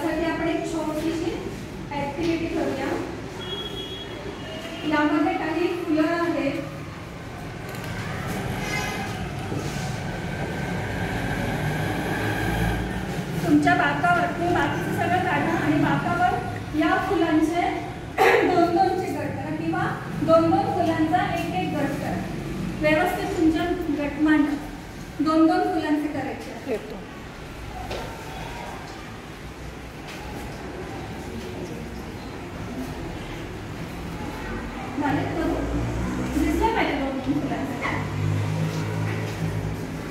त्यासाठी आपण एक छोटीशी ऍक्टिव्हिटी करूया। यामध्ये काही फुलं आहेत, तुमच्या बाकावर तुम्ही बाकीचं सगळं काढा आणि बाकावर या फुलांचे दोन दोनचे गट करा किंवा दोन दोन फुलांचा एक एक गट करा। व्यवस्थित तुमच्या गट मांडा, दोन दोन फुलांचे करायचे। दिसलं पाहिजे दोन दोन फुलांचे।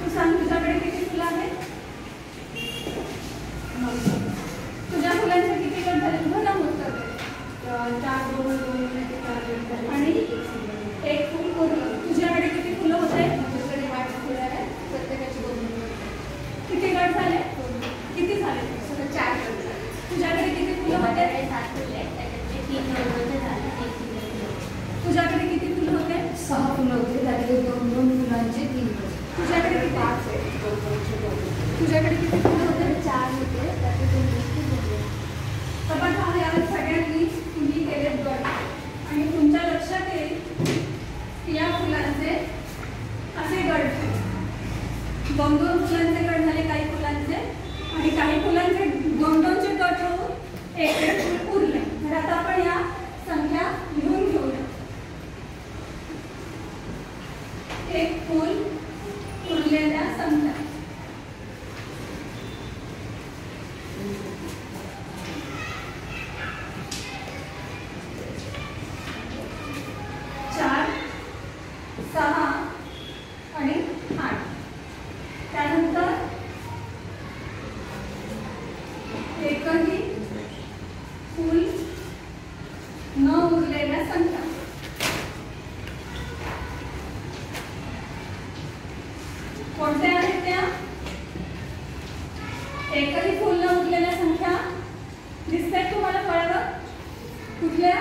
तू सांग तुझ्याकडे किती फुलं आहेत? तुझ्या फुलांचे किती गट झाले? तुझं नमूद करते। 4 2 2 आणि एक फुल उरलं। तुझ्याकडे किती फुलं होते? माझ्याकडे 8 फुलं आहेत, प्रत्येकाची 2 किती गट झाले? किती झाले? 4 गट झाले। तुझ्याकडे किती फुलं होते? 7 फुले आहेत, त्याच्यातले 3 गट झाले, 1 फुल। तुझ्याकडे किती फुलं होते? 6 फुलं होते, त्यातले 2 फुलांचे 3 गट। तुझ्याकडे किती? 5 आहेत, 2 तुझ्याकडे किती फुलं होते? 4 होते, त्यातले 2 तर बघा या सगळ्यांनी तुम्ही केले गट आणि तुमच्या लक्षात येईल की या फुलांचे असे गट झाले, 2 फुलांचे गट झाले, काही फुलांचे आणि काही फुलांचे 2 गट होऊन एक फुल उरले। तर आता आपण या संख्या लिहून घेऊया। एक फुल उरलेल्या संख्या कोणत्या आहेत त्या? एकही फुल न उरलेल्या संख्या दिसतात तुम्हाला फळावर? कुठल्या?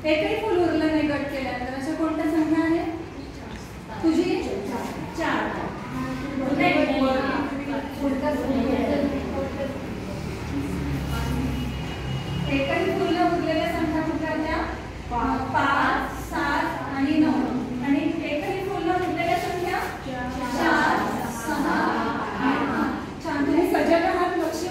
एकही फुल उरलं नाही गट केल्यानंतर अशा कोणत्या संख्या आहेत? तुझी 4 एकही फुल न उरलेल्या संख्या कुठल्या होत्या? 5 7 आणि 9 आणि एकही फुल न उरलेल्या संख्या 4 6 8। छान, तुम्ही सजग आहात, लक्ष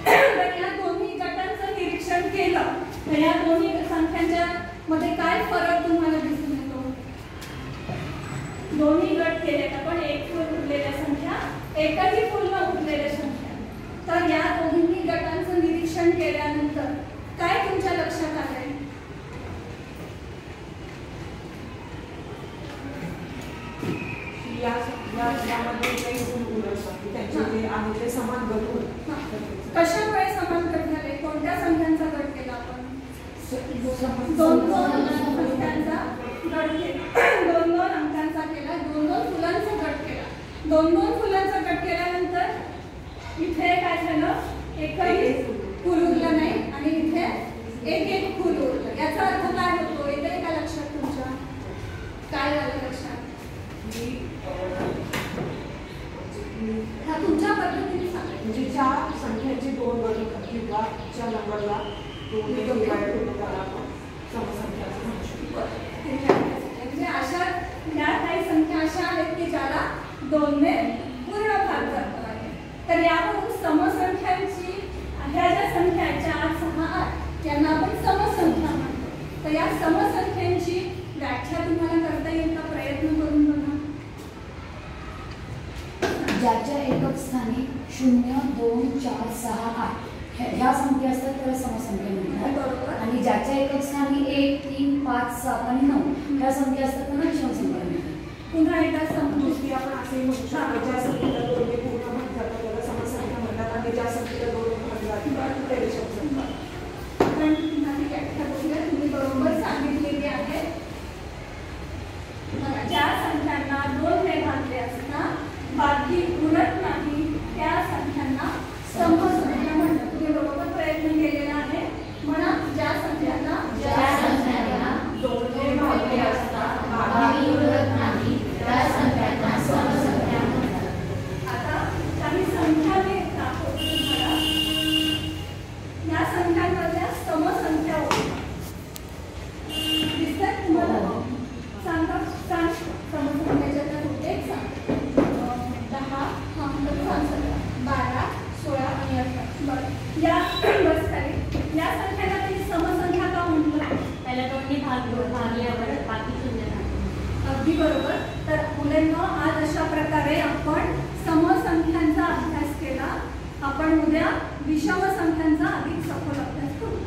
तर या दोन्ही गटांचं निरीक्षण केलं तर या दोन्ही संख्यांच्या मध्ये काय फरक तुम्हाला दिसून येतो? दोन्ही गट केले पण एक फुल उरलेल्या संख्या, एकही फुल न उरलेल्या संख्या। तर या दोन्ही गटांचं निरीक्षण केल्यानंतर काय तुमच्या लक्षात आलंय? कशामुळे समान गट झाले? कोणत्या संख्यांचा गट केला आपण? 2 संख्यांचा गट केला, 2 अंकांचा केला, 2 फुलांचा गट केला। 2 फुलांचा गट केल्यानंतर इथे काय झालं? एकही फुल उरलं नाही आणि इथे एक एक फुल उरलं। याचा अर्थ काय होतो? येते का लक्षात तुमच्या? काय झालं लक्षात? हा तुमच्या पद्धतीने सांगा, म्हणजे ज्या संख्येचे 2 गट किंवा ज्या नंबरला 2 डिवाइड होतो त्याला आपण समसंख्या असं म्हणू शकतो। म्हणजे अशा या काही संख्या अशा आहेत की ज्याला 2 ने पूर्ण भाग करता आहे। तर यावरून समसंख्यांची ह्या ज्या संख्या आहेत 4 6 8 यांना आपण समसंख्या म्हणतो। तर या समसंख्यांची व्याख्या तुम्हाला करता येईल का? प्रयत्न करून बघा। ज्याच्या एकक स्थानी 0 2 4 6 8 ह्या संख्या असतात त्याला समसंख्या म्हणतात आणि ज्याच्या एकक स्थानी 1 3 5 7 आणि 9 ह्या संख्या असतात त्यांना विषम संख्या म्हणतात। पुन्हा एकदा समजून आपण असे म्हणू शकतो ज्या संख्येला 2 ने पूर्ण भाग करतात त्याला समसंख्या म्हणतात आणि ज्या संख्येला 2 ने भाग करतात त्याला विषम संख्या। पण पुन्हा ती व्याख्या बघूया, तुम्ही बरोबर सांगितलेली आहे। ज्या संख्यांना 2 ने भागले असता बाकी उरत नाही त्या संख्यांना समसंख्या म्हणतात। तुम्ही बरोबर प्रयत्न केलेला आहे। म्हणा ज्या संख्यांना 2 ने भागले असता बाकी उरत नाही त्या संख्यांना समसंख्या म्हणतात। आता काही संख्या मी दाखवते तुम्हाला। बरं या बस खाली या संख्येला तुम्ही समसंख्या का म्हटलं? त्याला दोन्ही भागल्यावर बाकी शून्य राहते. अगदी बरोबर. तर मुलांनो आज अशा प्रकारे आपण समसंख्यांचा अभ्यास केला. आपण उद्या विषम संख्यांचा अधिक सखोल अभ्यास करू.